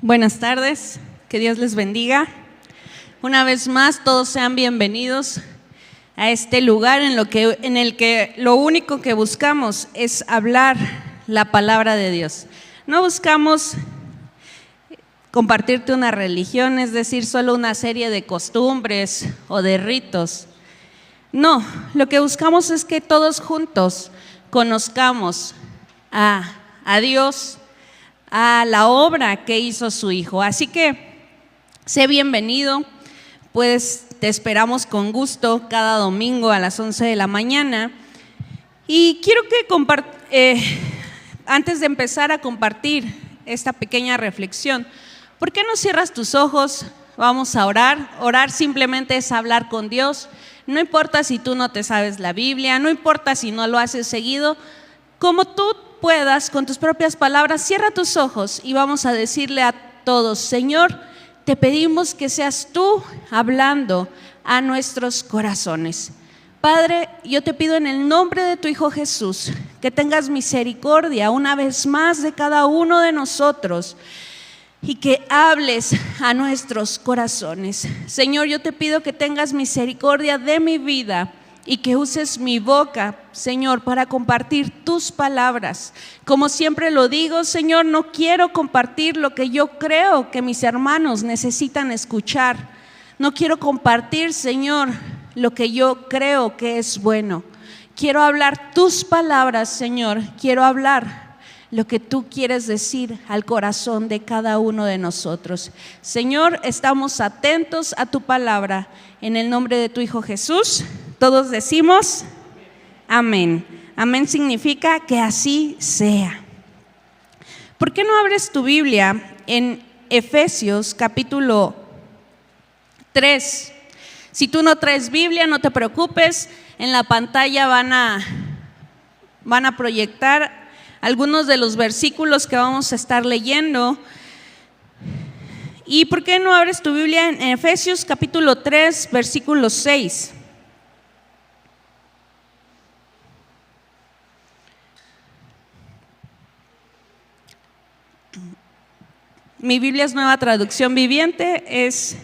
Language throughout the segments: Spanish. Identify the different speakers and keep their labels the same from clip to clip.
Speaker 1: Buenas tardes, que Dios les bendiga. Una vez más, todos sean bienvenidos a este lugar en el que lo único que buscamos es hablar la palabra de Dios. No buscamos compartirte una religión, es decir, solo una serie de costumbres o de ritos. No, lo que buscamos es que todos juntos conozcamos a Dios, a la obra que hizo su Hijo. Así que sé bienvenido, pues te esperamos con gusto cada domingo a las 11 de la mañana. Y quiero que antes de empezar a compartir esta pequeña reflexión, ¿por qué no cierras tus ojos? Vamos a orar. Orar simplemente es hablar con Dios. No importa si tú no te sabes la Biblia, no importa si no lo haces seguido, como tú puedas, con tus propias palabras, cierra tus ojos y vamos a decirle a todos: Señor, te pedimos que seas tú hablando a nuestros corazones. Padre, yo te pido en el nombre de tu Hijo Jesús que tengas misericordia una vez más de cada uno de nosotros y que hables a nuestros corazones. Señor, yo te pido que tengas misericordia de mi vida y que uses mi boca, Señor, para compartir tus palabras. Como siempre lo digo, Señor, no quiero compartir lo que yo creo que mis hermanos necesitan escuchar. No quiero compartir, Señor, lo que yo creo que es bueno. Quiero hablar tus palabras, Señor. Quiero hablar lo que tú quieres decir al corazón de cada uno de nosotros. Señor, estamos atentos a tu palabra. En el nombre de tu Hijo Jesús, todos decimos amén. Amén significa que así sea. ¿Por qué no abres tu Biblia en Efesios capítulo 3? Si tú no traes Biblia, no te preocupes. En la pantalla van a proyectar algunos de los versículos que vamos a estar leyendo. ¿Y por qué no abres tu Biblia en Efesios capítulo 3, versículo 6? Mi Biblia es Nueva Traducción Viviente, es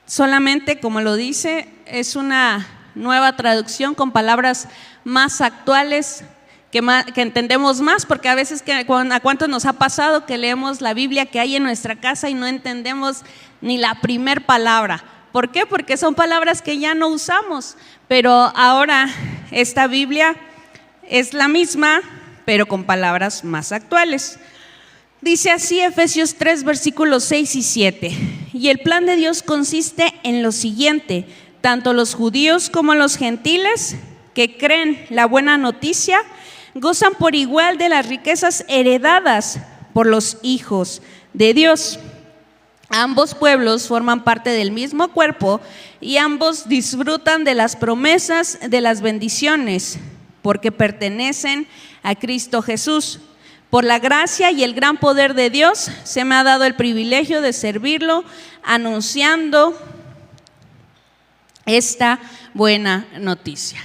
Speaker 1: solamente, como lo dice, es una nueva traducción con palabras más actuales, que entendemos más, porque a veces ¿a cuánto nos ha pasado que leemos la Biblia que hay en nuestra casa y no entendemos ni la primer palabra? ¿Por qué? Porque son palabras que ya no usamos, pero ahora esta Biblia es la misma, pero con palabras más actuales. Dice así Efesios 3, versículos 6 y 7. Y el plan de Dios consiste en lo siguiente: tanto los judíos como los gentiles que creen la buena noticia gozan por igual de las riquezas heredadas por los hijos de Dios. Ambos pueblos forman parte del mismo cuerpo y ambos disfrutan de las promesas de las bendiciones porque pertenecen a Cristo Jesús. Por la gracia y el gran poder de Dios se me ha dado el privilegio de servirlo anunciando esta buena noticia.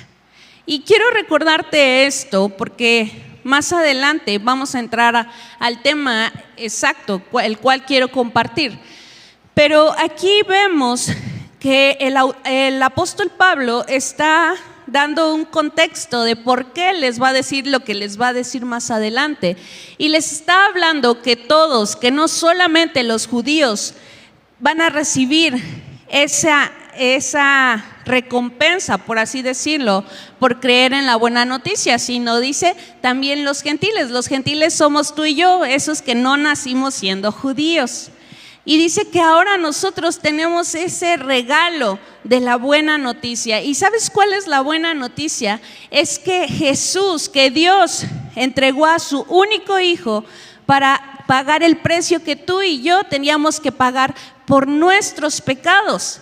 Speaker 1: Y quiero recordarte esto porque más adelante vamos a entrar al tema exacto, el cual quiero compartir. Pero aquí vemos que el apóstol Pablo está dando un contexto de por qué les va a decir lo que les va a decir más adelante. Y les está hablando que todos, que no solamente los judíos van a recibir esa recompensa, por así decirlo, por creer en la buena noticia, sino dice también los gentiles. Los gentiles somos tú y yo, esos que no nacimos siendo judíos. Y dice que ahora nosotros tenemos ese regalo de la buena noticia. ¿Y sabes cuál es la buena noticia? Es que Jesús, que Dios entregó a su único Hijo para pagar el precio que tú y yo teníamos que pagar por nuestros pecados.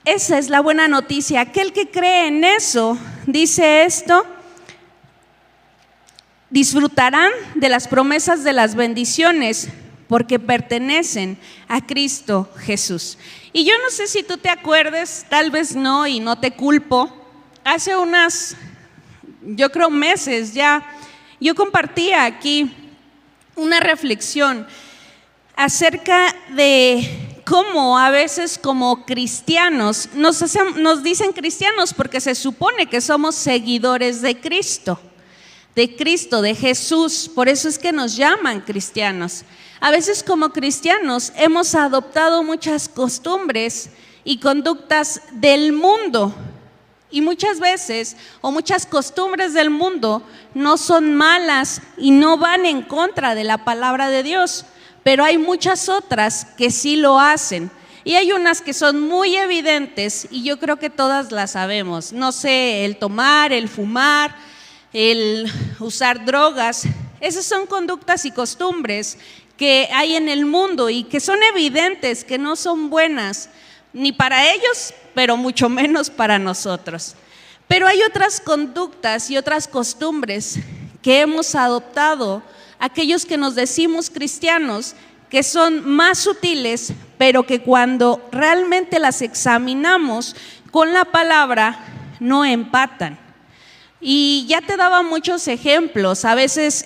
Speaker 1: Esa es la buena noticia. Aquel que cree en eso, dice esto: disfrutarán de las promesas de las bendiciones porque pertenecen a Cristo Jesús. Y yo no sé si tú te acuerdes, tal vez no, y no te culpo. Hace yo creo meses ya, yo compartía aquí una reflexión acerca de cómo a veces como cristianos nos dicen cristianos porque se supone que somos seguidores de Cristo, de Jesús. Por eso es que nos llaman cristianos. A veces como cristianos hemos adoptado muchas costumbres y conductas del mundo. Y muchas veces, o muchas costumbres del mundo, no son malas y no van en contra de la palabra de Dios, pero hay muchas otras que sí lo hacen. Y hay unas que son muy evidentes y yo creo que todas las sabemos. No sé, el tomar, el fumar, el usar drogas. Esas son conductas y costumbres que hay en el mundo y que son evidentes, que no son buenas, ni para ellos, pero mucho menos para nosotros. Pero hay otras conductas y otras costumbres que hemos adoptado, aquellos que nos decimos cristianos, que son más sutiles, pero que cuando realmente las examinamos con la palabra, no empatan. Y ya te daba muchos ejemplos. A veces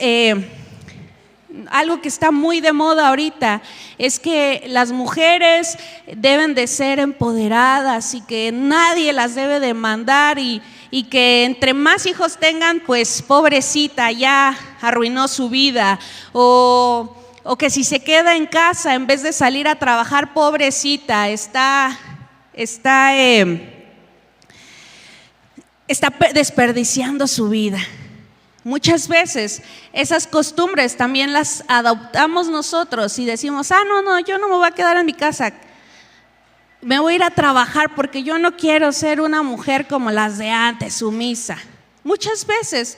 Speaker 1: algo que está muy de moda ahorita es que las mujeres deben de ser empoderadas y que nadie las debe de mandar y que entre más hijos tengan, pues pobrecita, ya arruinó su vida, o que si se queda en casa en vez de salir a trabajar, pobrecita, está desperdiciando su vida. Muchas veces esas costumbres también las adoptamos nosotros y decimos, no, yo no me voy a quedar en mi casa, me voy a ir a trabajar porque yo no quiero ser una mujer como las de antes, sumisa. Muchas veces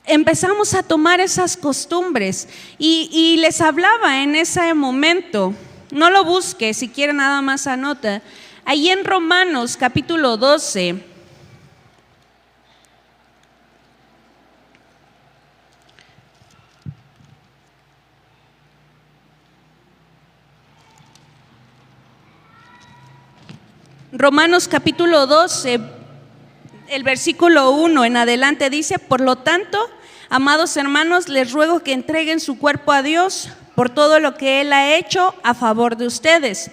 Speaker 1: empezamos a tomar esas costumbres y les hablaba en ese momento, no lo busque, si quiere nada más anota, ahí en Romanos capítulo 12, Romanos capítulo 12, el versículo 1 en adelante dice: por lo tanto, amados hermanos, les ruego que entreguen su cuerpo a Dios por todo lo que Él ha hecho a favor de ustedes,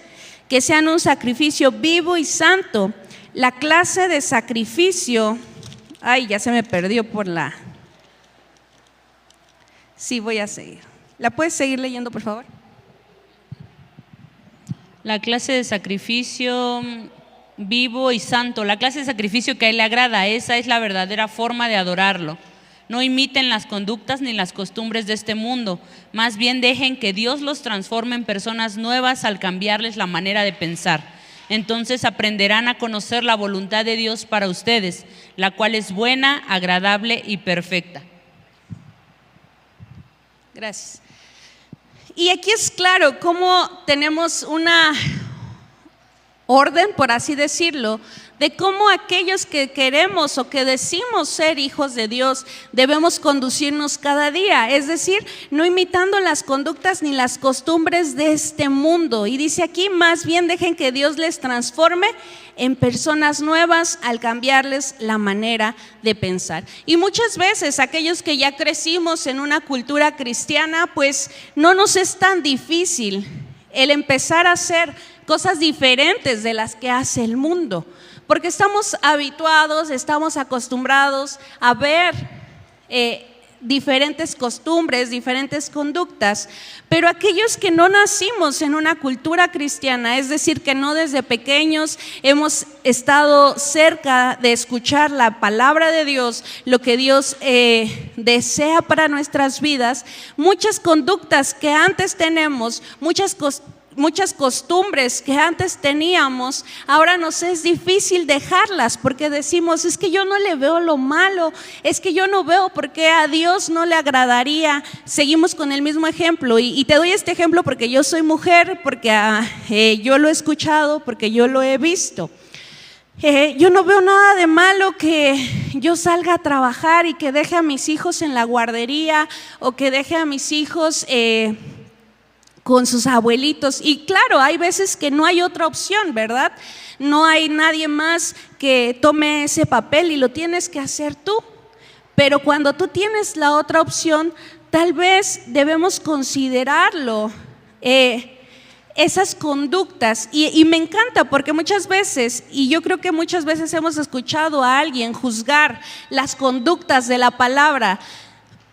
Speaker 1: que sean un sacrificio vivo y santo. La clase de sacrificio, ya se me perdió Sí, voy a seguir. ¿La puedes seguir leyendo, por favor?
Speaker 2: La clase de sacrificio vivo y santo, la clase de sacrificio que a Él le agrada, esa es la verdadera forma de adorarlo. No imiten las conductas ni las costumbres de este mundo, más bien dejen que Dios los transforme en personas nuevas al cambiarles la manera de pensar. Entonces aprenderán a conocer la voluntad de Dios para ustedes, la cual es buena, agradable y perfecta.
Speaker 1: Gracias. Y aquí es claro cómo tenemos una orden, por así decirlo, de cómo aquellos que queremos o que decimos ser hijos de Dios debemos conducirnos cada día, es decir, no imitando las conductas ni las costumbres de este mundo. Y dice aquí, más bien dejen que Dios les transforme en personas nuevas al cambiarles la manera de pensar. Y muchas veces aquellos que ya crecimos en una cultura cristiana, pues no nos es tan difícil el empezar a hacer cosas diferentes de las que hace el mundo, porque estamos habituados, estamos acostumbrados a ver diferentes costumbres, diferentes conductas. Pero aquellos que no nacimos en una cultura cristiana, es decir, que no desde pequeños hemos estado cerca de escuchar la palabra de Dios, lo que Dios desea para nuestras vidas, muchas conductas que antes tenemos, muchas costumbres que antes teníamos, ahora nos es difícil dejarlas porque decimos, es que yo no le veo lo malo, es que yo no veo por qué a Dios no le agradaría. Seguimos con el mismo ejemplo y te doy este ejemplo porque yo soy mujer, porque yo lo he escuchado, porque yo lo he visto. Yo no veo nada de malo que yo salga a trabajar y que deje a mis hijos en la guardería o que deje a mis hijos con sus abuelitos. Y claro, hay veces que no hay otra opción, ¿verdad? No hay nadie más que tome ese papel y lo tienes que hacer tú. Pero cuando tú tienes la otra opción, tal vez debemos considerarlo esas conductas. Y me encanta porque muchas veces, y yo creo que muchas veces hemos escuchado a alguien juzgar las conductas de la palabra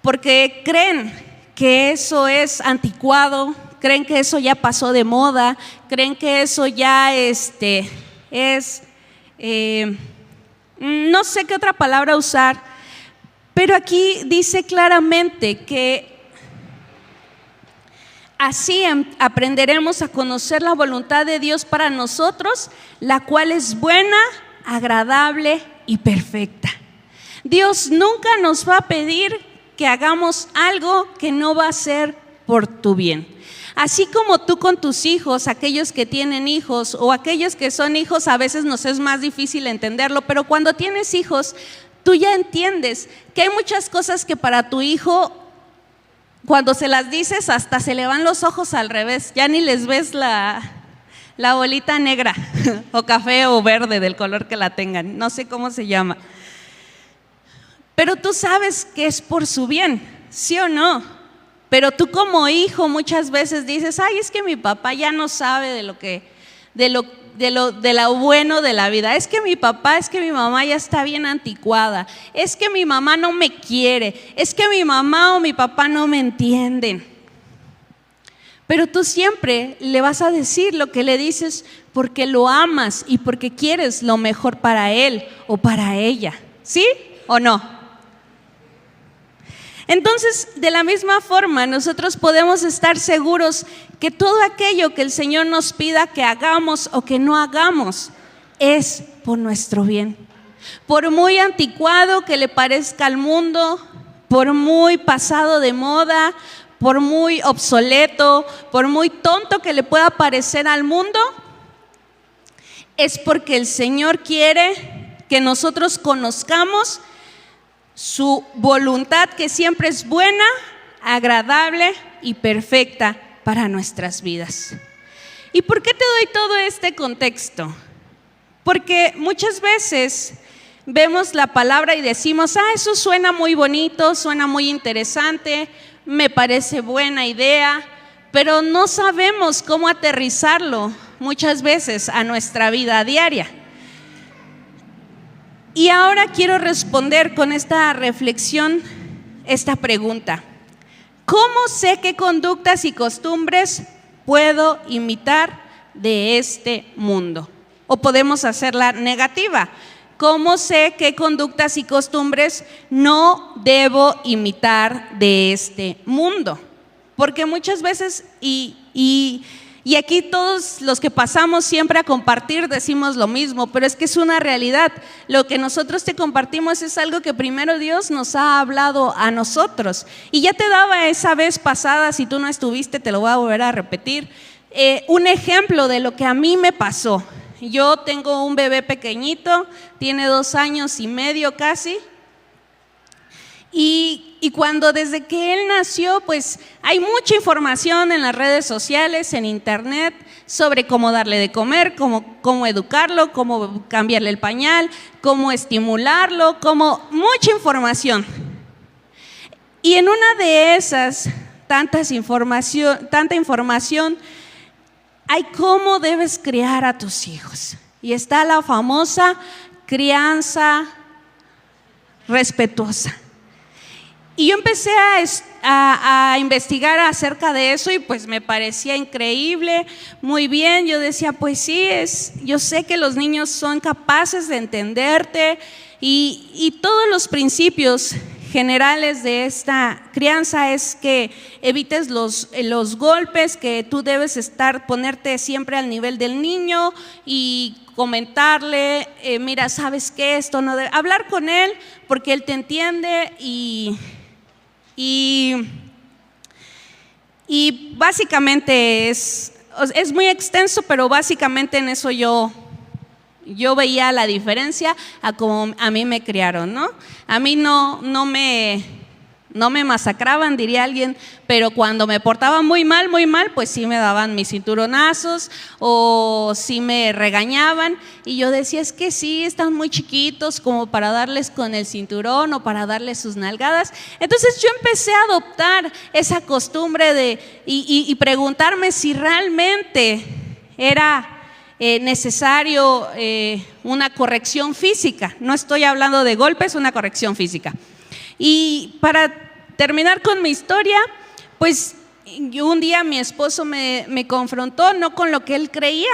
Speaker 1: porque creen que eso es anticuado, creen que eso ya pasó de moda, creen que eso ya no sé qué otra palabra usar, pero aquí dice claramente que así aprenderemos a conocer la voluntad de Dios para nosotros, la cual es buena, agradable y perfecta. Dios nunca nos va a pedir que hagamos algo que no va a ser por tu bien. Así como tú con tus hijos, aquellos que tienen hijos o aquellos que son hijos, a veces nos es más difícil entenderlo, pero cuando tienes hijos, tú ya entiendes que hay muchas cosas que para tu hijo, cuando se las dices, hasta se le van los ojos al revés, ya ni les ves la bolita negra o café o verde del color que la tengan, no sé cómo se llama. Pero tú sabes que es por su bien, ¿sí o no? Pero tú como hijo muchas veces dices, ay, es que mi papá ya no sabe de lo bueno de la vida. Es que mi papá, es que mi mamá ya está bien anticuada. Es que mi mamá no me quiere. Es que mi mamá o mi papá no me entienden. Pero tú siempre le vas a decir lo que le dices porque lo amas y porque quieres lo mejor para él o para ella. ¿Sí o no? Entonces, de la misma forma, nosotros podemos estar seguros que todo aquello que el Señor nos pida que hagamos o que no hagamos es por nuestro bien. Por muy anticuado que le parezca al mundo, por muy pasado de moda, por muy obsoleto, por muy tonto que le pueda parecer al mundo, es porque el Señor quiere que nosotros conozcamos su voluntad, que siempre es buena, agradable y perfecta para nuestras vidas. ¿Y por qué te doy todo este contexto? Porque muchas veces vemos la palabra y decimos, eso suena muy bonito, suena muy interesante, me parece buena idea, pero no sabemos cómo aterrizarlo muchas veces a nuestra vida diaria. Y ahora quiero responder con esta reflexión, esta pregunta: ¿cómo sé qué conductas y costumbres puedo imitar de este mundo? O podemos hacerla negativa: ¿cómo sé qué conductas y costumbres no debo imitar de este mundo? Porque muchas veces, y aquí todos los que pasamos siempre a compartir decimos lo mismo, pero es que es una realidad. Lo que nosotros te compartimos es algo que primero Dios nos ha hablado a nosotros. Y ya te daba esa vez pasada, si tú no estuviste te lo voy a volver a repetir, un ejemplo de lo que a mí me pasó. Yo tengo un bebé pequeñito, tiene 2 años y medio casi. Y cuando desde que él nació, pues hay mucha información en las redes sociales, en internet, sobre cómo darle de comer, cómo educarlo, cómo cambiarle el pañal, cómo estimularlo, mucha información. Y en una de esas tanta información, hay cómo debes criar a tus hijos. Y está la famosa crianza respetuosa. Y yo empecé a investigar acerca de eso y pues me parecía increíble, muy bien. Yo decía, pues sí, yo sé que los niños son capaces de entenderte y todos los principios generales de esta crianza es que evites los golpes, que tú debes ponerte siempre al nivel del niño y comentarle, mira, ¿sabes qué? Esto no debe, hablar con él porque él te entiende y básicamente es muy extenso, pero básicamente en eso yo veía la diferencia a como a mí me criaron, ¿no? A mí no me No me masacraban, diría alguien, pero cuando me portaba muy mal, pues sí me daban mis cinturonazos o sí me regañaban. Y yo decía, es que sí, están muy chiquitos como para darles con el cinturón o para darles sus nalgadas. Entonces yo empecé a adoptar esa costumbre y preguntarme si realmente era necesario una corrección física. No estoy hablando de golpes, una corrección física. Y para terminar con mi historia, pues un día mi esposo me confrontó, no con lo que él creía,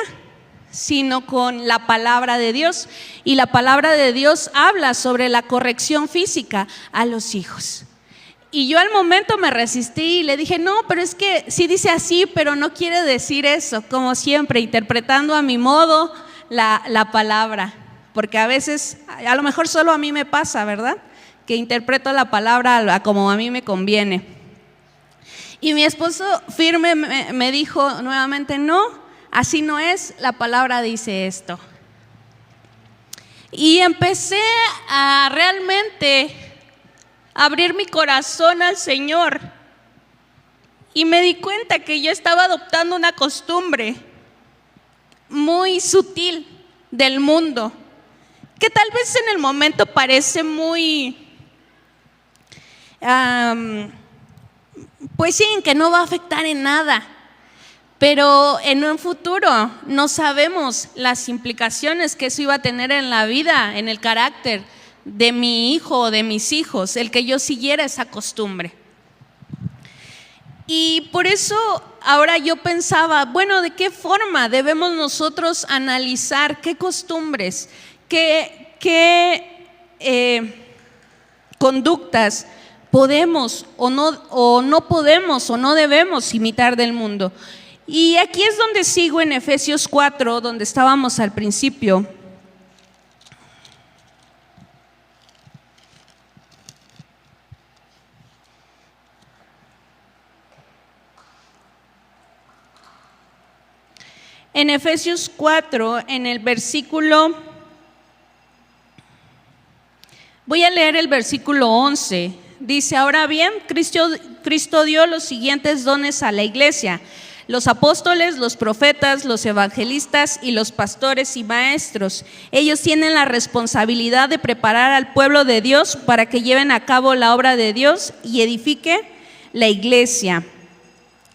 Speaker 1: sino con la palabra de Dios. Y la palabra de Dios habla sobre la corrección física a los hijos. Y yo al momento me resistí y le dije, no, pero es que sí dice así, pero no quiere decir eso, como siempre, interpretando a mi modo la palabra. Porque a veces, a lo mejor solo a mí me pasa, ¿verdad?, que interpreto la palabra a como a mí me conviene. Y mi esposo firme me dijo nuevamente, no, así no es, la palabra dice esto. Y empecé a realmente abrir mi corazón al Señor y me di cuenta que yo estaba adoptando una costumbre muy sutil del mundo, que tal vez en el momento parece muy pues sí, en que no va a afectar en nada, pero en un futuro no sabemos las implicaciones que eso iba a tener en la vida, en el carácter de mi hijo o de mis hijos, el que yo siguiera esa costumbre. Y por eso ahora yo pensaba, bueno, ¿de qué forma debemos nosotros analizar qué costumbres, qué conductas podemos o no podemos o no debemos imitar del mundo? Y aquí es donde sigo en Efesios 4, donde estábamos al principio. En Efesios 4, en el versículo, voy a leer el versículo 11. Dice, ahora bien, Cristo dio los siguientes dones a la iglesia: los apóstoles, los profetas, los evangelistas y los pastores y maestros. Ellos tienen la responsabilidad de preparar al pueblo de Dios para que lleven a cabo la obra de Dios y edifique la iglesia,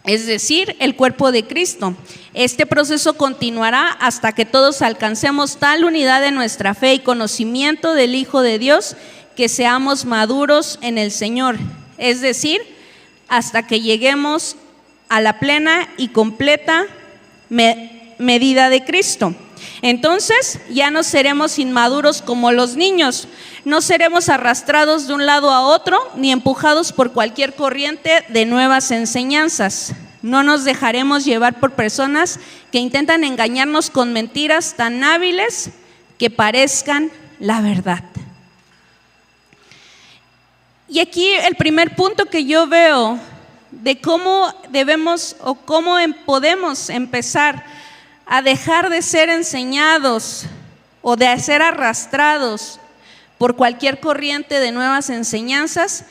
Speaker 1: es decir, el cuerpo de Cristo. Este proceso continuará hasta que todos alcancemos tal unidad de nuestra fe y conocimiento del Hijo de Dios, que seamos maduros en el Señor, es decir, hasta que lleguemos a la plena y completa medida de Cristo. Entonces ya no seremos inmaduros como los niños, no seremos arrastrados de un lado a otro ni empujados por cualquier corriente de nuevas enseñanzas. No nos dejaremos llevar por personas que intentan engañarnos con mentiras tan hábiles que parezcan la verdad. Y aquí el primer punto que yo veo de cómo debemos o cómo podemos empezar a dejar de ser enseñados o de ser arrastrados por cualquier corriente de nuevas enseñanzas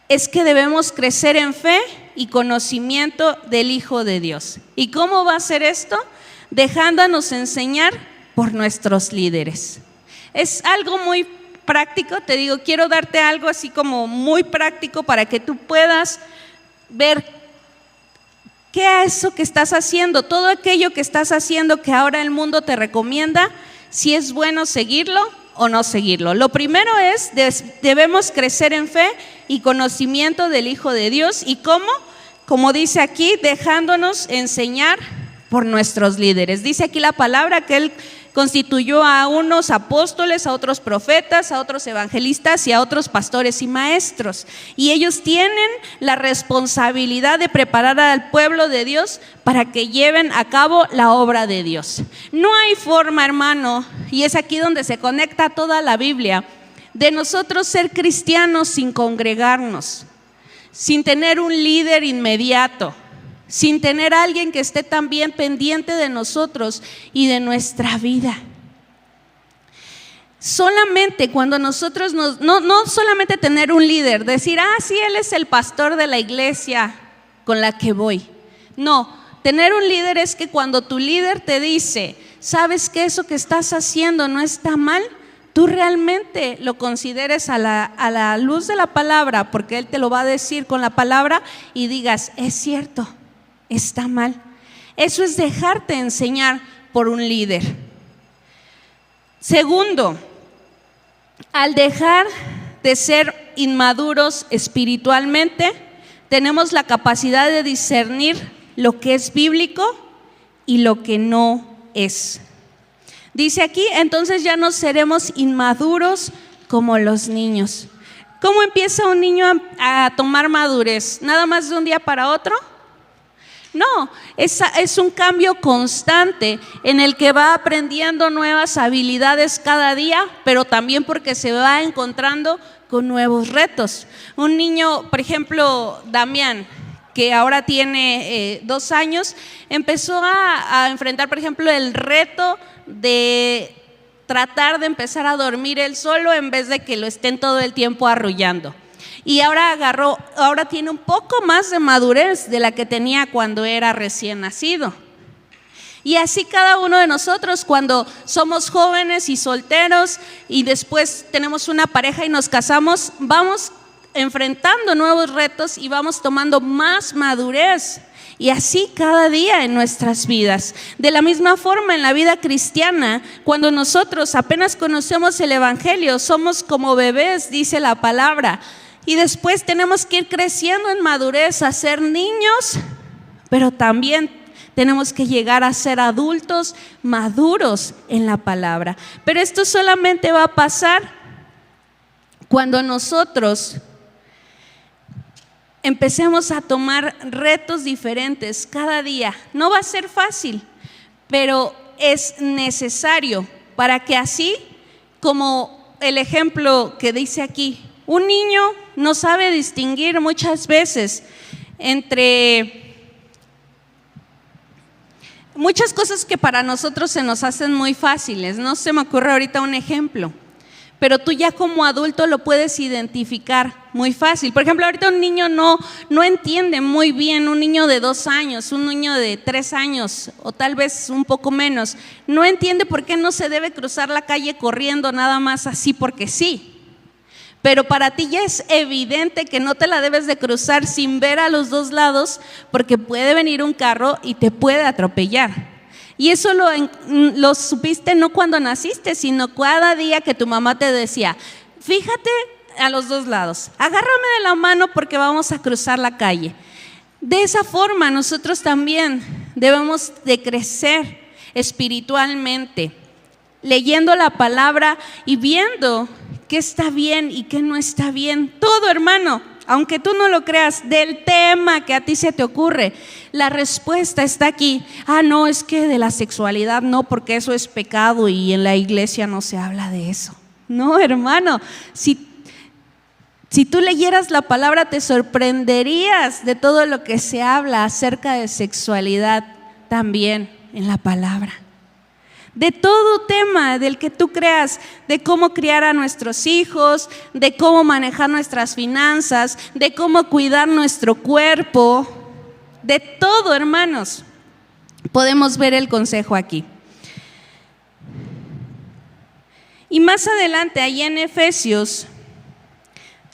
Speaker 1: es que debemos crecer en fe y conocimiento del Hijo de Dios. ¿Y cómo va a ser esto? Dejándonos enseñar por nuestros líderes. Es algo muy práctico, te digo, quiero darte algo así como muy práctico para que tú puedas ver qué es eso que estás haciendo, todo aquello que estás haciendo que ahora el mundo te recomienda, si es bueno seguirlo o no seguirlo. Lo primero es, debemos crecer en fe y conocimiento del Hijo de Dios. ¿Y cómo? Como dice aquí, dejándonos enseñar por nuestros líderes. Dice aquí la palabra que Él constituyó a unos apóstoles, a otros profetas, a otros evangelistas y a otros pastores y maestros. Y ellos tienen la responsabilidad de preparar al pueblo de Dios para que lleven a cabo la obra de Dios. No hay forma, hermano, y es aquí donde se conecta toda la Biblia, de nosotros ser cristianos sin congregarnos, sin tener un líder inmediato, sin tener a alguien que esté también pendiente de nosotros y de nuestra vida. Solamente cuando nosotros no solamente tener un líder, decir, sí, él es el pastor de la iglesia con la que voy. No, tener un líder es que cuando tu líder te dice, ¿sabes que eso que estás haciendo no está mal? Tú realmente lo consideres a la luz de la palabra, porque él te lo va a decir con la palabra, y digas, es cierto, está mal. Eso es dejarte enseñar por un líder. Segundo, al dejar de ser inmaduros espiritualmente, tenemos la capacidad de discernir lo que es bíblico y lo que no es. Dice aquí, entonces ya no seremos inmaduros como los niños. ¿Cómo empieza un niño a tomar madurez? ¿Nada más de un día para otro? No, es un cambio constante en el que va aprendiendo nuevas habilidades cada día, pero también porque se va encontrando con nuevos retos. Un niño, por ejemplo, Damián, que ahora tiene 2 años, empezó a enfrentar, por ejemplo, el reto de tratar de empezar a dormir él solo en vez de que lo estén todo el tiempo arrullando. Y ahora tiene un poco más de madurez de la que tenía cuando era recién nacido. Y así cada uno de nosotros, cuando somos jóvenes y solteros y después tenemos una pareja y nos casamos, vamos enfrentando nuevos retos y vamos tomando más madurez. Y así cada día en nuestras vidas. De la misma forma en la vida cristiana, cuando nosotros apenas conocemos el evangelio, somos como bebés, dice la palabra. Y después tenemos que ir creciendo en madurez a ser niños, pero también tenemos que llegar a ser adultos maduros en la palabra. Pero esto solamente va a pasar cuando nosotros empecemos a tomar retos diferentes cada día. No va a ser fácil, pero es necesario para que así, como el ejemplo que dice aquí, un niño no sabe distinguir muchas veces entre muchas cosas que para nosotros se nos hacen muy fáciles. No se me ocurre ahorita un ejemplo, pero tú ya como adulto lo puedes identificar muy fácil. Por ejemplo, ahorita un niño no entiende muy bien, un niño de 2 años, un niño de 3 años o tal vez un poco menos, no entiende por qué no se debe cruzar la calle corriendo nada más así porque sí. Pero para ti ya es evidente que no te la debes de cruzar sin ver a los 2 lados, porque puede venir un carro y te puede atropellar. Y eso lo supiste no cuando naciste, sino cada día que tu mamá te decía, fíjate a los 2 lados, agárrame de la mano porque vamos a cruzar la calle. De esa forma nosotros también debemos de crecer espiritualmente, leyendo la palabra y viendo qué está bien y qué no está bien. Todo, hermano, aunque tú no lo creas, del tema que a ti se te ocurre, la respuesta está aquí. No, es que de la sexualidad no, porque eso es pecado y en la iglesia no se habla de eso. No, hermano, si tú leyeras la palabra te sorprenderías de todo lo que se habla acerca de sexualidad también en la palabra. De todo tema del que tú creas, de cómo criar a nuestros hijos, de cómo manejar nuestras finanzas, de cómo cuidar nuestro cuerpo, de todo, hermanos, podemos ver el consejo aquí. Y más adelante, ahí en Efesios,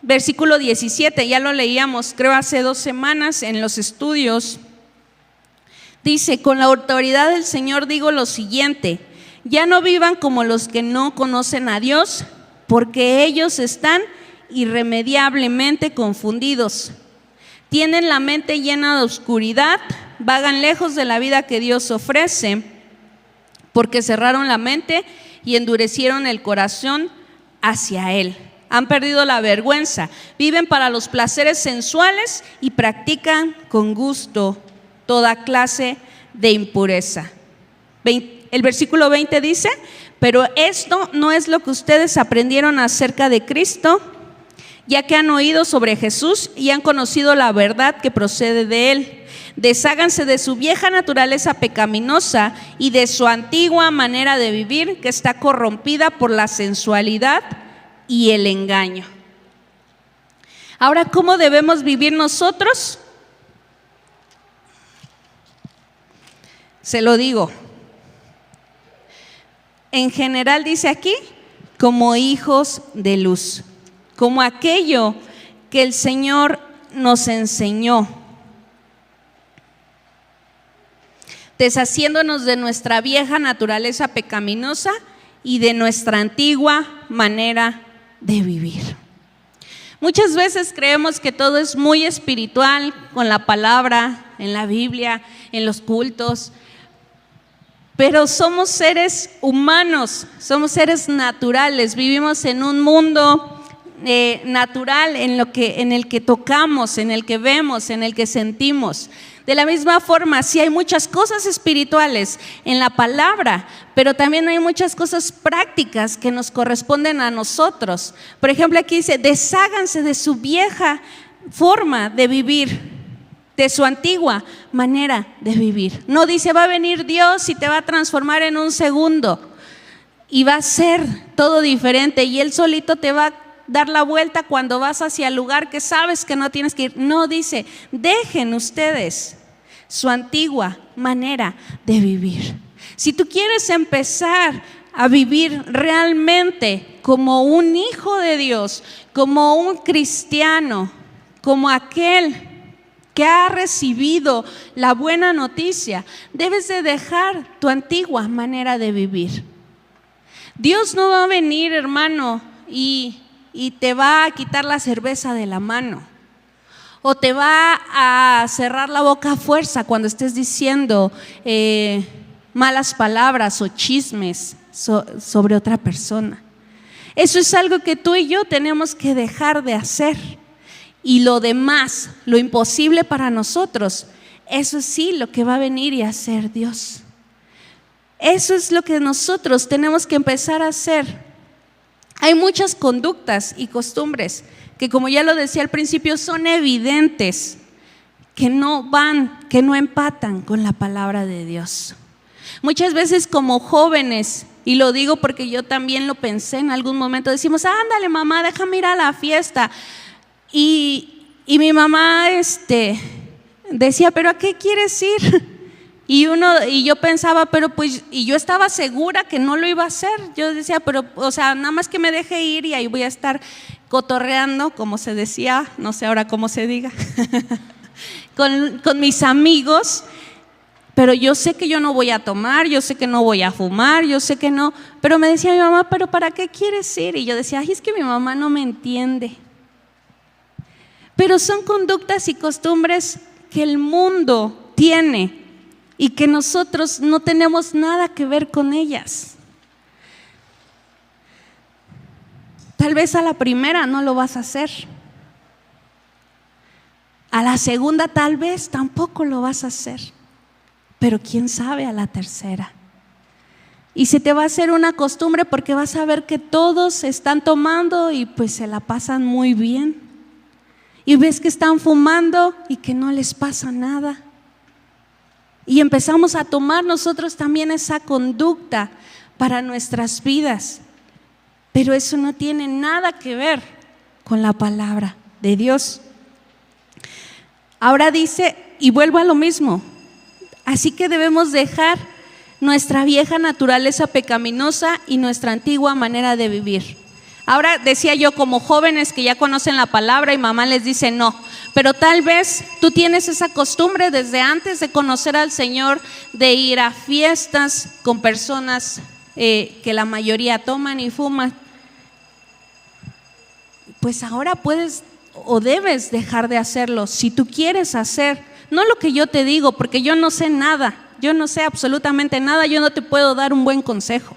Speaker 1: versículo 17, ya lo leíamos, creo hace 2 semanas en los estudios, dice, con la autoridad del Señor digo lo siguiente, ya no vivan como los que no conocen a Dios, porque ellos están irremediablemente confundidos. Tienen la mente llena de oscuridad, vagan lejos de la vida que Dios ofrece, porque cerraron la mente y endurecieron el corazón hacia Él. Han perdido la vergüenza, viven para los placeres sensuales y practican con gusto toda clase de impureza. El versículo 20 dice, pero esto no es lo que ustedes aprendieron acerca de Cristo ya que han oído sobre Jesús y han conocido la verdad que procede de Él. Desháganse de su vieja naturaleza pecaminosa y de su antigua manera de vivir, que está corrompida por la sensualidad y el engaño. Ahora, ¿cómo debemos vivir nosotros? Se lo digo. En general dice aquí, como hijos de luz, como aquello que el Señor nos enseñó, deshaciéndonos de nuestra vieja naturaleza pecaminosa y de nuestra antigua manera de vivir. Muchas veces creemos que todo es muy espiritual con la palabra, en la Biblia, en los cultos, pero somos seres humanos, somos seres naturales, vivimos en un mundo natural en el que tocamos, en el que vemos, en el que sentimos. De la misma forma, sí hay muchas cosas espirituales en la palabra, pero también hay muchas cosas prácticas que nos corresponden a nosotros. Por ejemplo, aquí dice, desháganse de su vieja forma de vivir, de su antigua manera de vivir. No dice, va a venir Dios y te va a transformar en un segundo y va a ser todo diferente y Él solito te va a dar la vuelta cuando vas hacia el lugar que sabes que no tienes que ir. No, dice, dejen ustedes su antigua manera de vivir. Si tú quieres empezar a vivir realmente como un hijo de Dios, como un cristiano, como aquel que ha recibido la buena noticia, debes de dejar tu antigua manera de vivir. Dios no va a venir, hermano, y te va a quitar la cerveza de la mano, o te va a cerrar la boca a fuerza cuando estés diciendo malas palabras o chismes sobre otra persona. Eso es algo que tú y yo tenemos que dejar de hacer. Y lo demás, lo imposible para nosotros, eso sí lo que va a venir y hacer Dios. Eso es lo que nosotros tenemos que empezar a hacer. Hay muchas conductas y costumbres que, como ya lo decía al principio, son evidentes, que no van, que no empatan con la palabra de Dios. Muchas veces como jóvenes, y lo digo porque yo también lo pensé en algún momento, decimos, ándale mamá, déjame ir a la fiesta. Y mi mamá decía, ¿pero a qué quieres ir? Y yo pensaba, pero pues, y yo estaba segura que no lo iba a hacer. Yo decía, pero, o sea, nada más que me deje ir y ahí voy a estar cotorreando, como se decía, no sé ahora cómo se diga, con mis amigos. Pero yo sé que yo no voy a tomar, yo sé que no voy a fumar, yo sé que no. Pero me decía mi mamá, ¿pero para qué quieres ir? Y yo decía, ay, es que mi mamá no me entiende. Pero son conductas y costumbres que el mundo tiene y que nosotros no tenemos nada que ver con ellas. Tal vez a la primera no lo vas a hacer. A la segunda tal vez tampoco lo vas a hacer. Pero quién sabe a la tercera. Y se te va a hacer una costumbre porque vas a ver que todos están tomando y pues se la pasan muy bien. Y ves que están fumando y que no les pasa nada. Y empezamos a tomar nosotros también esa conducta para nuestras vidas. Pero eso no tiene nada que ver con la palabra de Dios. Ahora dice, y vuelvo a lo mismo, así que debemos dejar nuestra vieja naturaleza pecaminosa y nuestra antigua manera de vivir. Ahora decía yo, como jóvenes que ya conocen la palabra y mamá les dice no, pero tal vez tú tienes esa costumbre desde antes de conocer al Señor de ir a fiestas con personas que la mayoría toman y fuman. Pues ahora puedes o debes dejar de hacerlo si tú quieres hacer, no lo que yo te digo, porque yo no sé nada, yo no sé absolutamente nada, yo no te puedo dar un buen consejo.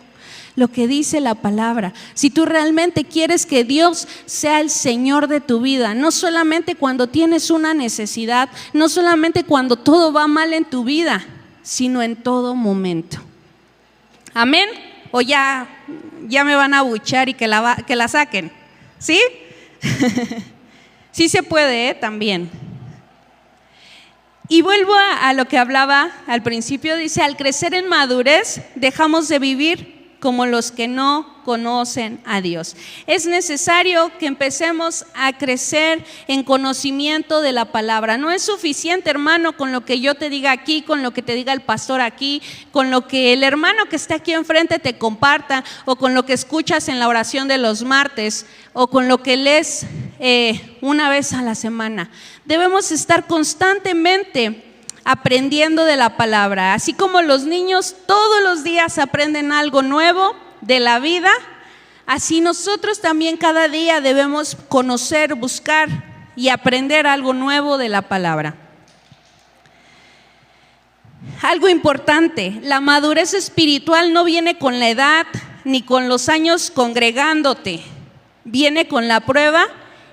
Speaker 1: Lo que dice la palabra, si tú realmente quieres que Dios sea el Señor de tu vida, no solamente cuando tienes una necesidad, no solamente cuando todo va mal en tu vida, sino en todo momento. ¿Amén? O ya me van a abuchar y que la saquen, ¿sí? Sí se puede, también. Y vuelvo a lo que hablaba al principio, dice, al crecer en madurez dejamos de vivir como los que no conocen a Dios. Es necesario que empecemos a crecer en conocimiento de la palabra. No es suficiente, hermano, con lo que yo te diga aquí, con lo que te diga el pastor aquí, con lo que el hermano que está aquí enfrente te comparta, o con lo que escuchas en la oración de los martes, o con lo que lees una vez a la semana. Debemos estar constantemente aprendiendo de la palabra. Así como los niños todos los días aprenden algo nuevo de la vida, así nosotros también cada día debemos conocer, buscar y aprender algo nuevo de la palabra. Algo importante, la madurez espiritual no viene con la edad ni con los años congregándote, viene con la prueba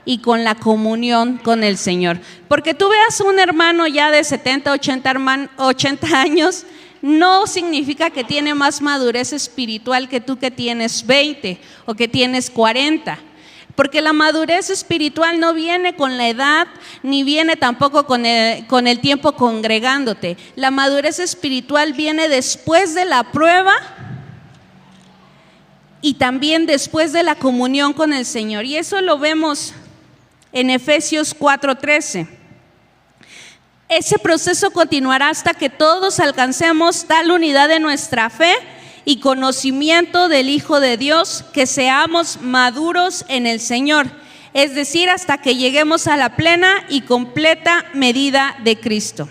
Speaker 1: y con la comunión con el Señor. Porque tú veas a un hermano ya de 70, 80 años, no significa que tiene más madurez espiritual que tú que tienes 20 o que tienes 40. Porque la madurez espiritual no viene con la edad, ni viene tampoco con el tiempo congregándote. La madurez espiritual viene después de la prueba y también después de la comunión con el Señor. Y eso lo vemos en Efesios 4:13. Ese proceso continuará hasta que todos alcancemos tal unidad de nuestra fe y conocimiento del Hijo de Dios, que seamos maduros en el Señor, es decir, hasta que lleguemos a la plena y completa medida de Cristo.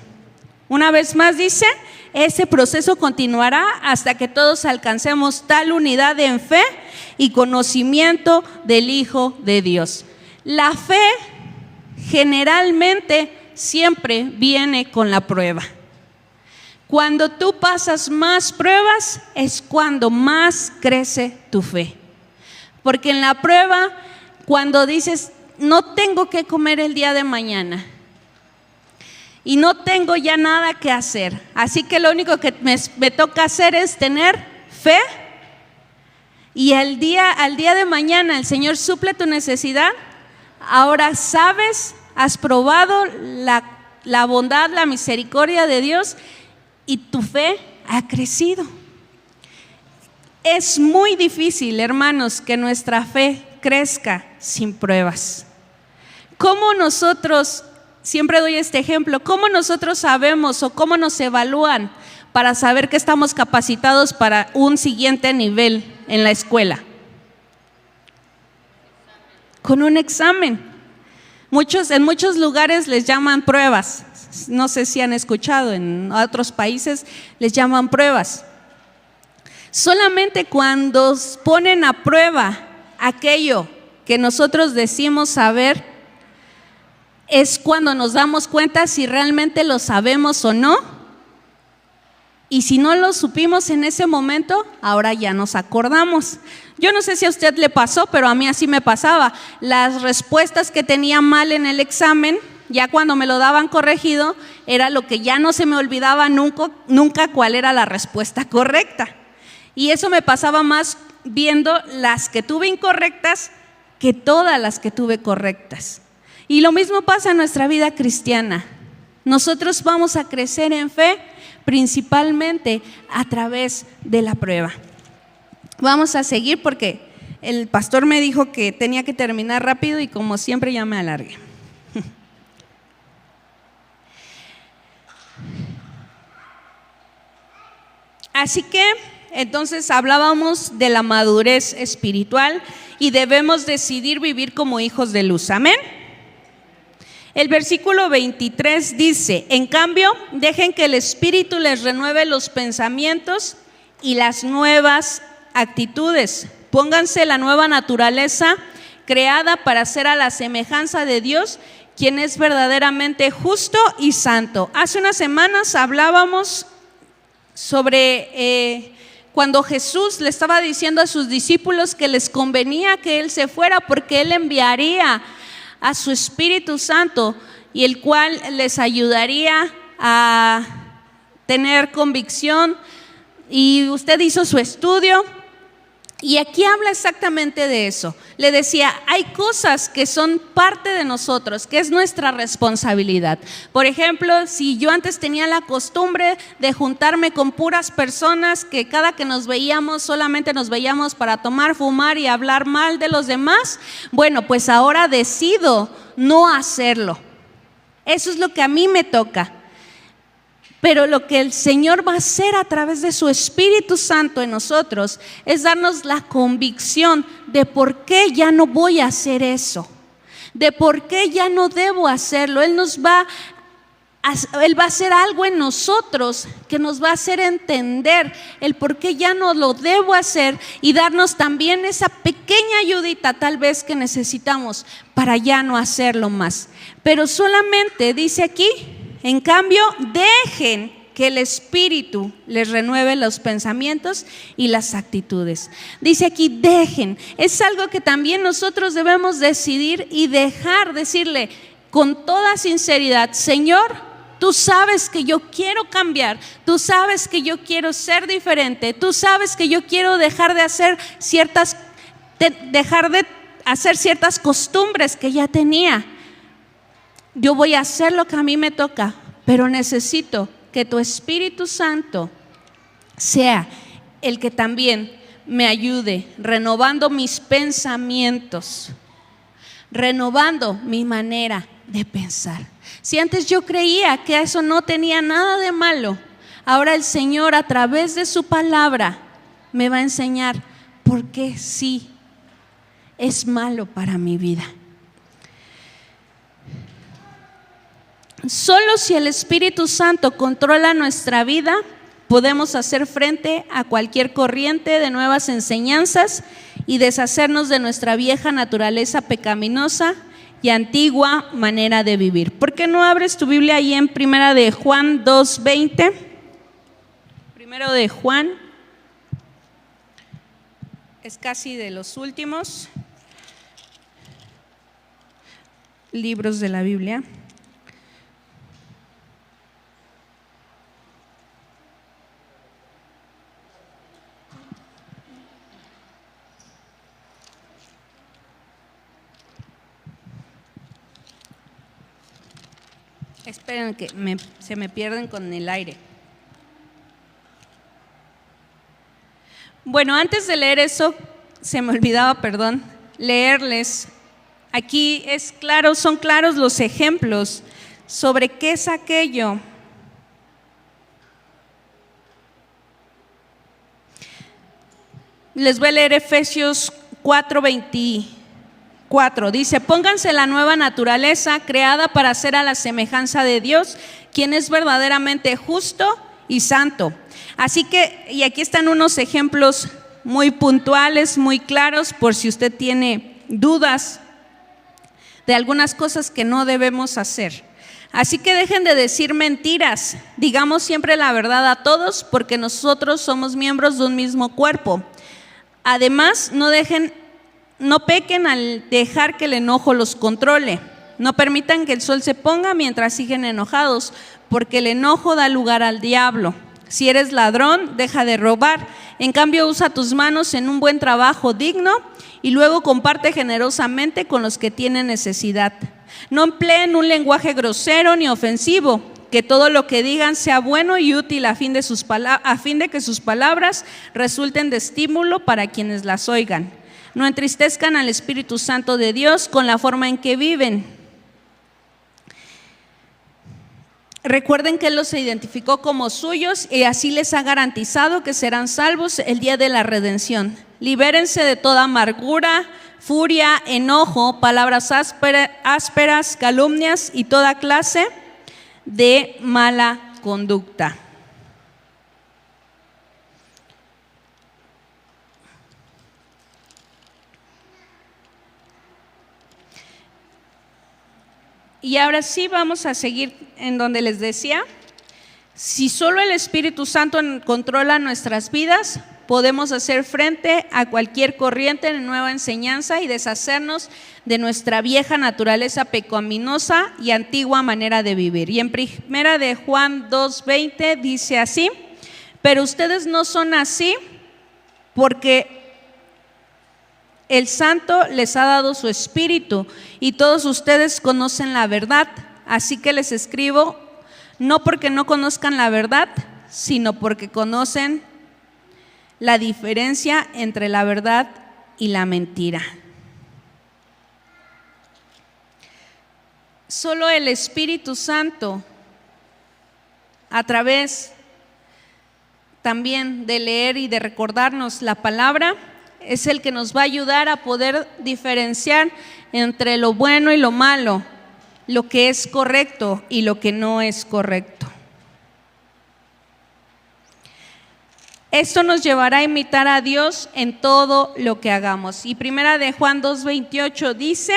Speaker 1: Una vez más dice, ese proceso continuará hasta que todos alcancemos tal unidad en fe y conocimiento del Hijo de Dios. La fe generalmente siempre viene con la prueba. Cuando tú pasas más pruebas es cuando más crece tu fe. Porque en la prueba, cuando dices, no tengo que comer el día de mañana y no tengo ya nada que hacer, así que lo único que me toca hacer es tener fe, y al día de mañana el Señor suple tu necesidad. Ahora sabes, has probado la bondad, la misericordia de Dios y tu fe ha crecido. Es muy difícil, hermanos, que nuestra fe crezca sin pruebas. ¿Cómo nosotros, siempre doy este ejemplo, cómo nosotros sabemos o cómo nos evalúan para saber que estamos capacitados para un siguiente nivel en la escuela? Con un examen. En muchos lugares les llaman pruebas. No sé si han escuchado, en otros países les llaman pruebas. Solamente cuando ponen a prueba aquello que nosotros decimos saber, es cuando nos damos cuenta si realmente lo sabemos o no. Y si no lo supimos en ese momento, ahora ya nos acordamos. Yo no sé si a usted le pasó, pero a mí así me pasaba. Las respuestas que tenía mal en el examen, ya cuando me lo daban corregido, era lo que ya no se me olvidaba nunca cuál era la respuesta correcta. Y eso me pasaba más viendo las que tuve incorrectas que todas las que tuve correctas. Y lo mismo pasa en nuestra vida cristiana. Nosotros vamos a crecer en fe principalmente a través de la prueba. Vamos a seguir porque el pastor me dijo que tenía que terminar rápido y como siempre ya me alargué. Así que entonces hablábamos de la madurez espiritual y debemos decidir vivir como hijos de luz. Amén. El versículo 23 dice, en cambio, dejen que el Espíritu les renueve los pensamientos y las nuevas actitudes. Pónganse la nueva naturaleza creada para ser a la semejanza de Dios, quien es verdaderamente justo y santo. Hace unas semanas hablábamos sobre cuando Jesús le estaba diciendo a sus discípulos que les convenía que Él se fuera porque Él enviaría a su Espíritu Santo y el cual les ayudaría a tener convicción. Y usted hizo su estudio Y aquí habla exactamente de eso. Le decía, hay cosas que son parte de nosotros, que es nuestra responsabilidad. Por ejemplo, si yo antes tenía la costumbre de juntarme con puras personas que cada que nos veíamos solamente nos veíamos para tomar, fumar y hablar mal de los demás, bueno, pues ahora decido no hacerlo. Eso es lo que a mí me toca. Pero lo que el Señor va a hacer a través de su Espíritu Santo en nosotros es darnos la convicción de por qué ya no voy a hacer eso, de por qué ya no debo hacerlo. Él va a hacer algo en nosotros que nos va a hacer entender el por qué ya no lo debo hacer y darnos también esa pequeña ayudita tal vez que necesitamos para ya no hacerlo más. Pero solamente dice aquí, en cambio, dejen que el Espíritu les renueve los pensamientos y las actitudes. Dice aquí, dejen. Es algo que también nosotros debemos decidir y decirle con toda sinceridad, Señor, tú sabes que yo quiero cambiar, tú sabes que yo quiero ser diferente, tú sabes que yo quiero dejar de hacer ciertas costumbres que ya tenía. Yo voy a hacer lo que a mí me toca, pero necesito que tu Espíritu Santo sea el que también me ayude, renovando mis pensamientos, renovando mi manera de pensar. Si antes yo creía que eso no tenía nada de malo, ahora el Señor a través de su palabra me va a enseñar por qué sí es malo para mi vida. Solo si el Espíritu Santo controla nuestra vida, podemos hacer frente a cualquier corriente de nuevas enseñanzas y deshacernos de nuestra vieja naturaleza pecaminosa y antigua manera de vivir. ¿Por qué no abres tu Biblia ahí en Primera de Juan 2:20? Primero de Juan, es casi de los últimos libros de la Biblia. Esperen que se me pierden con el aire. Bueno, antes de leer eso, se me olvidaba, leerles. Aquí son claros los ejemplos sobre qué es aquello. Les voy a leer Efesios 4:24. Dice, pónganse la nueva naturaleza creada para ser a la semejanza de Dios, quien es verdaderamente justo y santo. Así que, y aquí están unos ejemplos muy puntuales, muy claros, por si usted tiene dudas de algunas cosas que no debemos hacer. Así que dejen de decir mentiras, digamos siempre la verdad a todos, porque nosotros somos miembros de un mismo cuerpo. Además, no pequen al dejar que el enojo los controle. No permitan que el sol se ponga mientras siguen enojados, porque el enojo da lugar al diablo. Si eres ladrón, deja de robar. En cambio, usa tus manos en un buen trabajo digno y luego comparte generosamente con los que tienen necesidad. No empleen un lenguaje grosero ni ofensivo. Que todo lo que digan sea bueno y útil a fin de que sus palabras resulten de estímulo para quienes las oigan. No entristezcan al Espíritu Santo de Dios con la forma en que viven. Recuerden que Él los identificó como suyos y así les ha garantizado que serán salvos el día de la redención. Libérense de toda amargura, furia, enojo, palabras ásperas, calumnias y toda clase de mala conducta. Y ahora sí vamos a seguir en donde les decía, si solo el Espíritu Santo controla nuestras vidas, podemos hacer frente a cualquier corriente de nueva enseñanza y deshacernos de nuestra vieja naturaleza pecaminosa y antigua manera de vivir. Y en Primera de Juan 2:20 dice así, pero ustedes no son así porque El Santo les ha dado su Espíritu y todos ustedes conocen la verdad. Así que les escribo, no porque no conozcan la verdad, sino porque conocen la diferencia entre la verdad y la mentira. Solo el Espíritu Santo, a través también de leer y de recordarnos la palabra, es el que nos va a ayudar a poder diferenciar entre lo bueno y lo malo, lo que es correcto y lo que no es correcto. Esto nos llevará a imitar a Dios en todo lo que hagamos. Y primera de Juan 2:28 dice: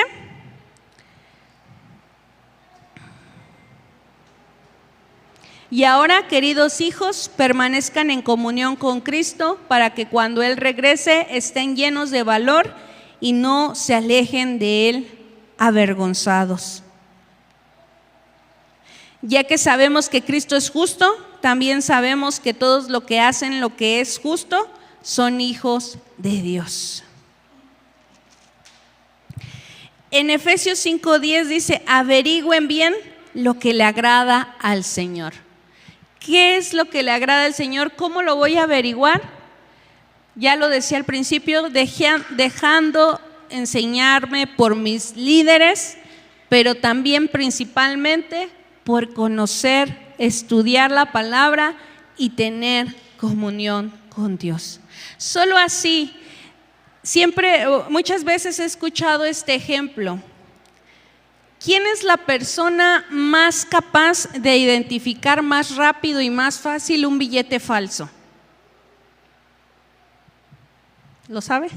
Speaker 1: y ahora, queridos hijos, permanezcan en comunión con Cristo para que cuando Él regrese estén llenos de valor y no se alejen de Él avergonzados. Ya que sabemos que Cristo es justo, también sabemos que todos los que hacen lo que es justo son hijos de Dios. En Efesios 5:10 dice: averigüen bien lo que le agrada al Señor. ¿Qué es lo que le agrada al Señor? ¿Cómo lo voy a averiguar? Ya lo decía al principio, dejando enseñarme por mis líderes, pero también principalmente por conocer, estudiar la palabra y tener comunión con Dios. Solo así, muchas veces he escuchado este ejemplo. ¿Quién es la persona más capaz de identificar más rápido y más fácil un billete falso? ¿Lo sabe?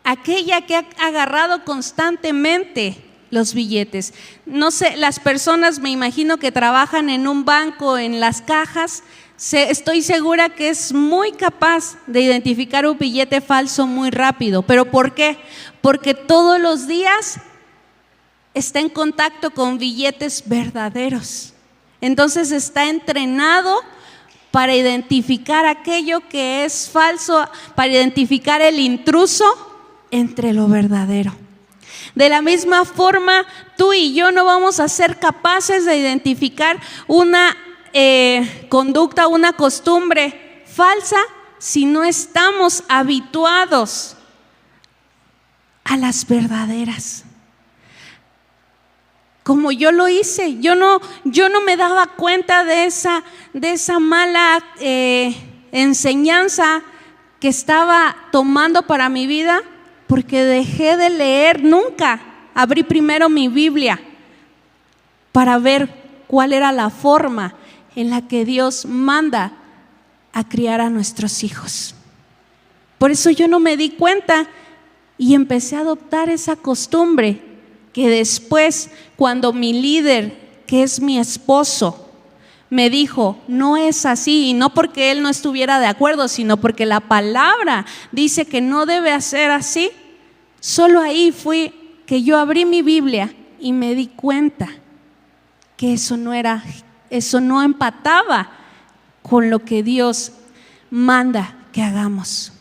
Speaker 1: Aquella que ha agarrado constantemente los billetes. No sé, las personas, me imagino, que trabajan en un banco, en las cajas, estoy segura que es muy capaz de identificar un billete falso muy rápido. ¿Pero por qué? Porque todos los días está en contacto con billetes verdaderos. Entonces está entrenado para identificar aquello que es falso, para identificar el intruso entre lo verdadero. De la misma forma, tú y yo no vamos a ser capaces de identificar una conducta, una costumbre falsa si no estamos habituados a las verdaderas. Como yo lo hice, yo no me daba cuenta de esa mala enseñanza que estaba tomando para mi vida, porque dejé de leer. Nunca abrí primero mi Biblia para ver cuál era la forma en la que Dios manda a criar a nuestros hijos. Por eso yo no me di cuenta y empecé a adoptar esa costumbre que después, cuando mi líder, que es mi esposo, me dijo: no es así, y no porque él no estuviera de acuerdo, sino porque la palabra dice que no debe ser así. Solo ahí fue que yo abrí mi Biblia y me di cuenta que eso no empataba con lo que Dios manda que hagamos.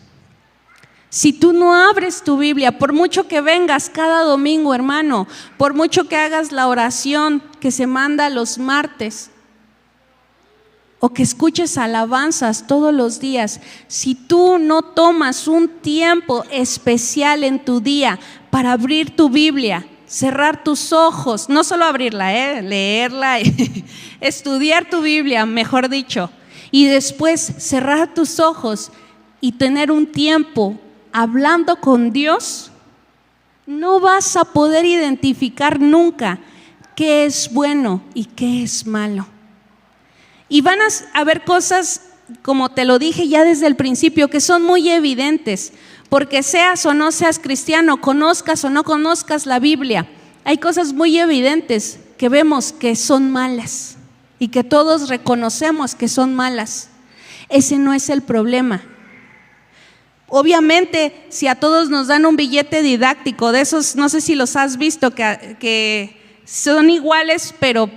Speaker 1: Si tú no abres tu Biblia, por mucho que vengas cada domingo, hermano, por mucho que hagas la oración que se manda los martes, o que escuches alabanzas todos los días, si tú no tomas un tiempo especial en tu día para abrir tu Biblia, cerrar tus ojos, no solo abrirla, leerla, estudiar tu Biblia, mejor dicho, y después cerrar tus ojos y tener un tiempo hablando con Dios, no vas a poder identificar nunca qué es bueno y qué es malo. Y van a haber cosas, como te lo dije ya desde el principio, que son muy evidentes, porque seas o no seas cristiano, conozcas o no conozcas la Biblia, hay cosas muy evidentes que vemos que son malas y que todos reconocemos que son malas. Ese no es el problema. Obviamente, si a todos nos dan un billete didáctico, de esos, no sé si los has visto, que son iguales, pero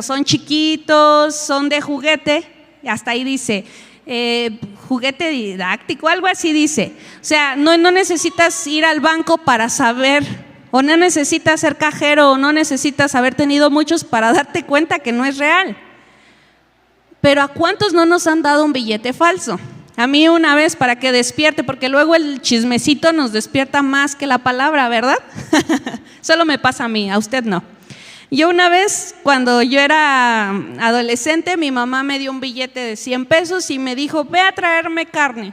Speaker 1: son chiquitos, son de juguete, hasta ahí dice juguete didáctico, algo así dice. O sea, no necesitas ir al banco para saber, o no necesitas ser cajero, o no necesitas haber tenido muchos para darte cuenta que no es real. Pero ¿a cuántos no nos han dado un billete falso? A mí una vez, para que despierte, porque luego el chismecito nos despierta más que la palabra, ¿verdad? Solo me pasa a mí, a usted no. Yo una vez, cuando yo era adolescente, mi mamá me dio un billete de 100 pesos y me dijo, ve a traerme carne.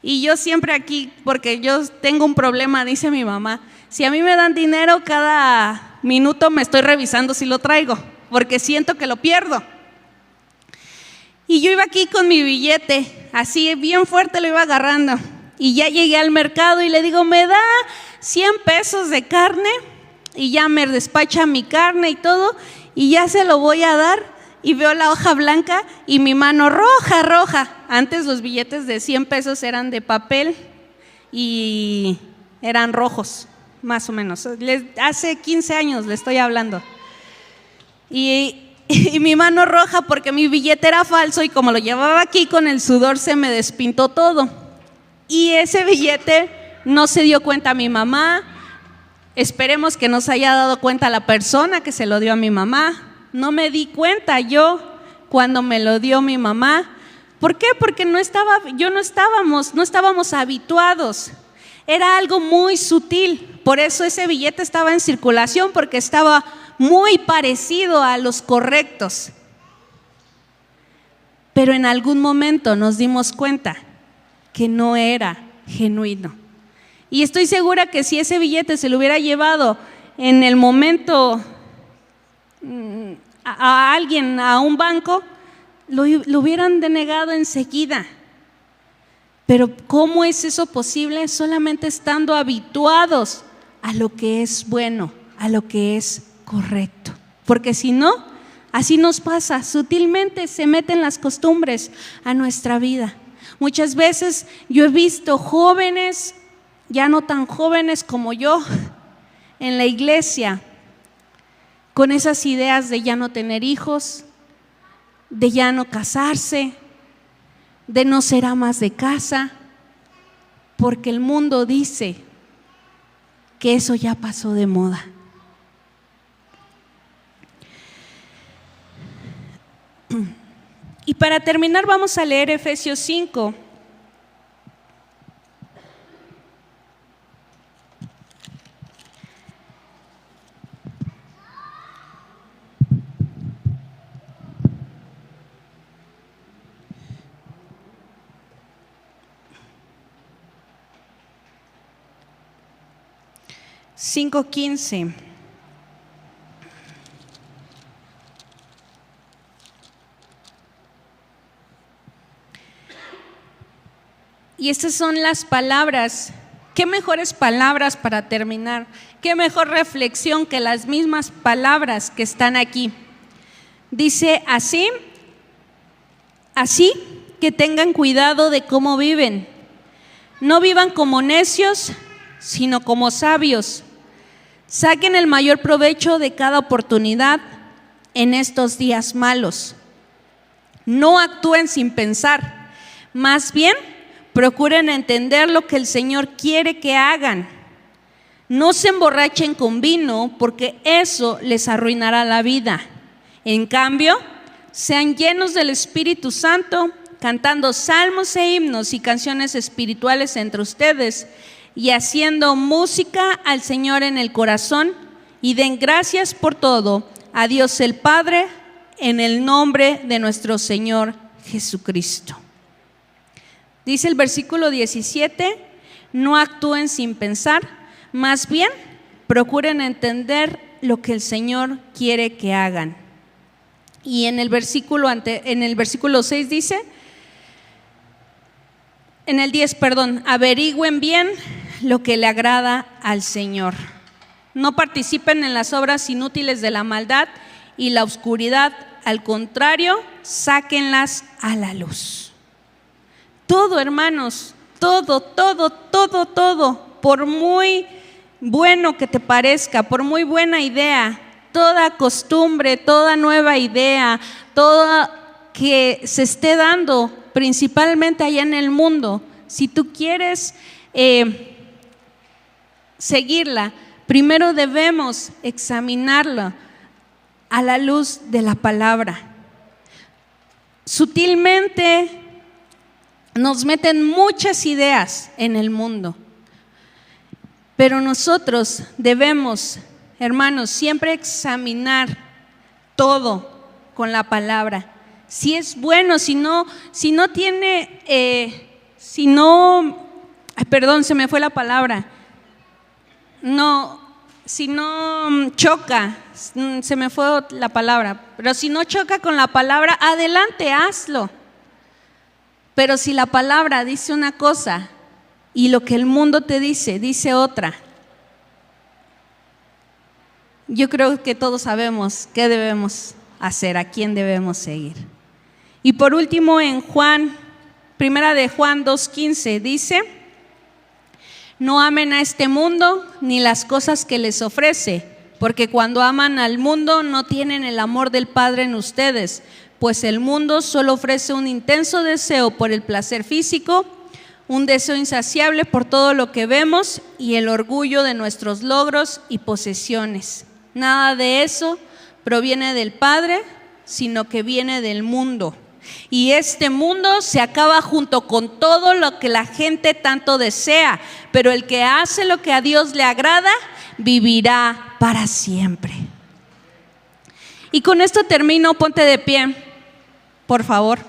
Speaker 1: Y yo siempre aquí, porque yo tengo un problema, dice mi mamá, si a mí me dan dinero, cada minuto me estoy revisando si lo traigo, porque siento que lo pierdo. Y yo iba aquí con mi billete, así bien fuerte lo iba agarrando. Y ya llegué al mercado y le digo, ¿me da 100 pesos de carne? Y ya me despacha mi carne y todo, y ya se lo voy a dar, y veo la hoja blanca y mi mano roja. Antes los billetes de 100 pesos eran de papel y eran rojos, más o menos. Hace 15 años le estoy hablando. Y mi mano roja porque mi billete era falso, y como lo llevaba aquí con el sudor se me despintó todo. Y ese billete no se dio cuenta mi mamá. Esperemos que no se haya dado cuenta la persona que se lo dio a mi mamá. No me di cuenta yo cuando me lo dio mi mamá. ¿Por qué? Porque no estábamos habituados. Era algo muy sutil. Por eso ese billete estaba en circulación, porque estaba muy parecido a los correctos. Pero en algún momento nos dimos cuenta que no era genuino. Y estoy segura que si ese billete se lo hubiera llevado en el momento a alguien, a un banco, lo hubieran denegado enseguida. Pero ¿cómo es eso posible? Solamente estando habituados a lo que es bueno, a lo que es correcto. Porque si no, así nos pasa, sutilmente se meten las costumbres a nuestra vida. Muchas veces yo he visto jóvenes, ya no tan jóvenes como yo, en la iglesia, con esas ideas de ya no tener hijos, de ya no casarse, de no ser amas de casa, porque el mundo dice que eso ya pasó de moda. Y para terminar vamos a leer Efesios 5. (5:15) Y estas son las palabras. ¿Qué mejores palabras para terminar? ¿Qué mejor reflexión que las mismas palabras que están aquí? Dice así que tengan cuidado de cómo viven. No vivan como necios, sino como sabios. Saquen el mayor provecho de cada oportunidad en estos días malos. No actúen sin pensar, más bien procuren entender lo que el Señor quiere que hagan. No se emborrachen con vino, porque eso les arruinará la vida. En cambio, sean llenos del Espíritu Santo, cantando salmos e himnos y canciones espirituales entre ustedes, y haciendo música al Señor en el corazón, y den gracias por todo a Dios el Padre, en el nombre de nuestro Señor Jesucristo. Dice el versículo 17, no actúen sin pensar, más bien procuren entender lo que el Señor quiere que hagan. Y en el versículo 6 dice, en el 10, averigüen bien lo que le agrada al Señor. No participen en las obras inútiles de la maldad y la oscuridad, al contrario, sáquenlas a la luz. Todo, hermanos, todo, por muy bueno que te parezca, por muy buena idea, toda costumbre, toda nueva idea, toda que se esté dando principalmente allá en el mundo, si tú quieres seguirla, primero debemos examinarla a la luz de la palabra. Sutilmente nos meten muchas ideas en el mundo, pero nosotros debemos, hermanos, siempre examinar todo con la palabra. Si es bueno, si no tiene, perdón, se me fue la palabra. No, si no choca, se me fue la palabra, pero si no choca con la palabra, adelante, hazlo. Pero si la palabra dice una cosa y lo que el mundo te dice otra, yo creo que todos sabemos qué debemos hacer, a quién debemos seguir. Y por último, en primera de Juan 2:15 dice: no amen a este mundo ni las cosas que les ofrece, porque cuando aman al mundo no tienen el amor del Padre en ustedes, pues el mundo solo ofrece un intenso deseo por el placer físico, un deseo insaciable por todo lo que vemos y el orgullo de nuestros logros y posesiones. Nada de eso proviene del Padre, sino que viene del mundo. Y este mundo se acaba junto con todo lo que la gente tanto desea, pero el que hace lo que a Dios le agrada, vivirá para siempre. Y con esto termino, ponte de pie, por favor.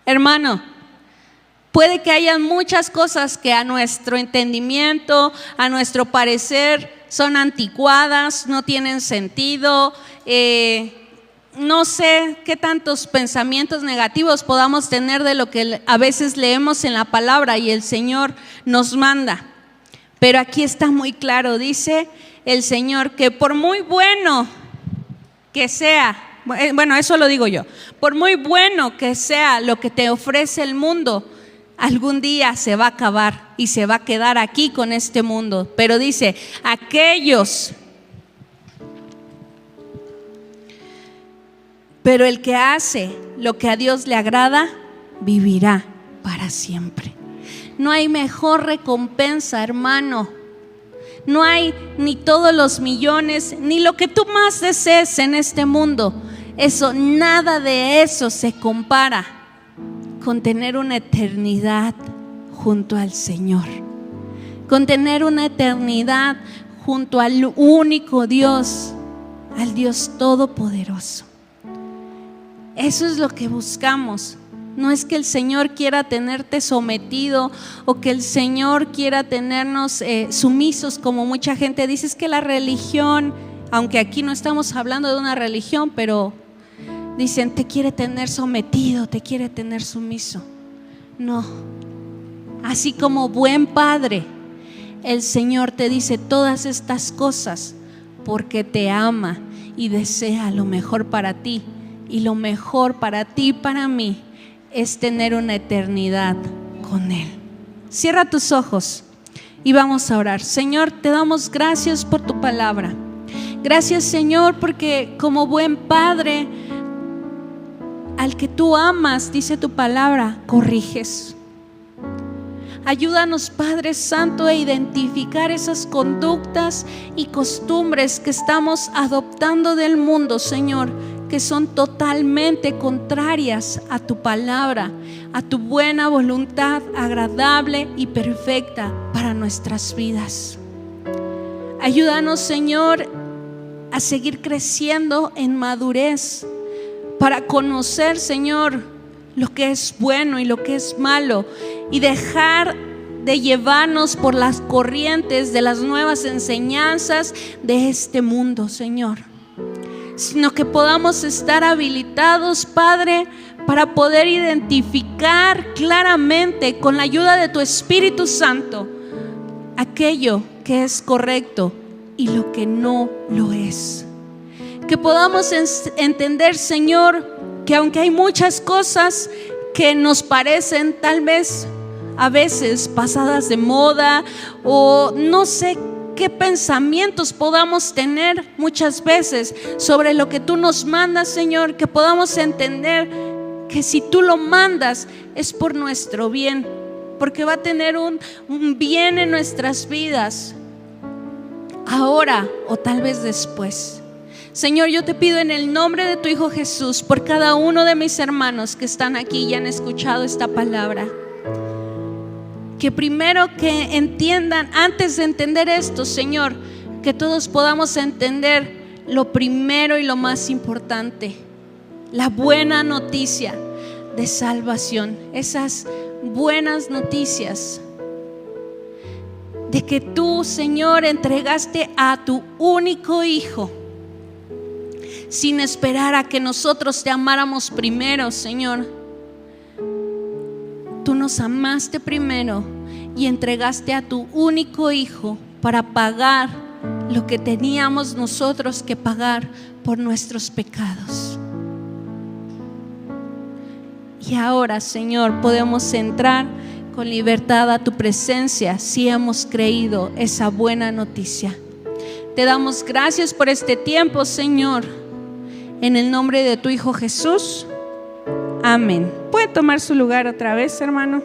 Speaker 1: Hermano, puede que haya muchas cosas que a nuestro entendimiento, a nuestro parecer, son anticuadas, no tienen sentido, no sé qué tantos pensamientos negativos podamos tener de lo que a veces leemos en la palabra y el Señor nos manda. Pero aquí está muy claro, dice el Señor, que por muy bueno que sea, bueno, eso lo digo yo, por muy bueno que sea lo que te ofrece el mundo, algún día se va a acabar y se va a quedar aquí con este mundo. Pero dice, pero el que hace lo que a Dios le agrada, vivirá para siempre. No hay mejor recompensa, hermano. No hay ni todos los millones, ni lo que tú más desees en este mundo. Eso, nada de eso se compara con tener una eternidad junto al Señor, con tener una eternidad junto al único Dios, al Dios Todopoderoso. Eso es lo que buscamos. No es que el Señor quiera tenerte sometido o que el Señor quiera tenernos sumisos, como mucha gente dice. Es que la religión, aunque aquí no estamos hablando de una religión, pero dicen, te quiere tener sometido, te quiere tener sumiso. No, así como buen padre, el Señor te dice todas estas cosas porque te ama y desea lo mejor para ti. Y lo mejor para ti y para mí es tener una eternidad con Él. Cierra tus ojos y vamos a orar. Señor, te damos gracias por tu palabra. Gracias, Señor, porque como buen padre, al que tú amas, dice tu palabra, corriges. Ayúdanos, Padre Santo, a identificar esas conductas y costumbres que estamos adoptando del mundo, Señor, que son totalmente contrarias a tu palabra, a tu buena voluntad agradable y perfecta para nuestras vidas. Ayúdanos, Señor, a seguir creciendo en madurez para conocer, Señor, lo que es bueno y lo que es malo y dejar de llevarnos por las corrientes de las nuevas enseñanzas de este mundo, Señor, sino que podamos estar habilitados, Padre, para poder identificar claramente con la ayuda de tu Espíritu Santo aquello que es correcto y lo que no lo es. Que podamos entender, Señor, que aunque hay muchas cosas que nos parecen tal vez a veces pasadas de moda o no sé qué pensamientos podamos tener muchas veces sobre lo que tú nos mandas, Señor, que podamos entender que si tú lo mandas es por nuestro bien, porque va a tener un bien en nuestras vidas, ahora o tal vez después. Señor, yo te pido en el nombre de tu Hijo Jesús, por cada uno de mis hermanos que están aquí y han escuchado esta palabra, que primero que entiendan, antes de entender esto, Señor, que todos podamos entender lo primero y lo más importante, la buena noticia de salvación, esas buenas noticias de que tú, Señor, entregaste a tu único Hijo sin esperar a que nosotros te amáramos primero, Señor. Tú nos amaste primero y entregaste a tu único Hijo para pagar lo que teníamos nosotros que pagar por nuestros pecados. Y ahora, Señor, podemos entrar con libertad a tu presencia si hemos creído esa buena noticia. Te damos gracias por este tiempo, Señor, en el nombre de tu Hijo Jesús. Amén. ¿Puede tomar su lugar otra vez, hermano?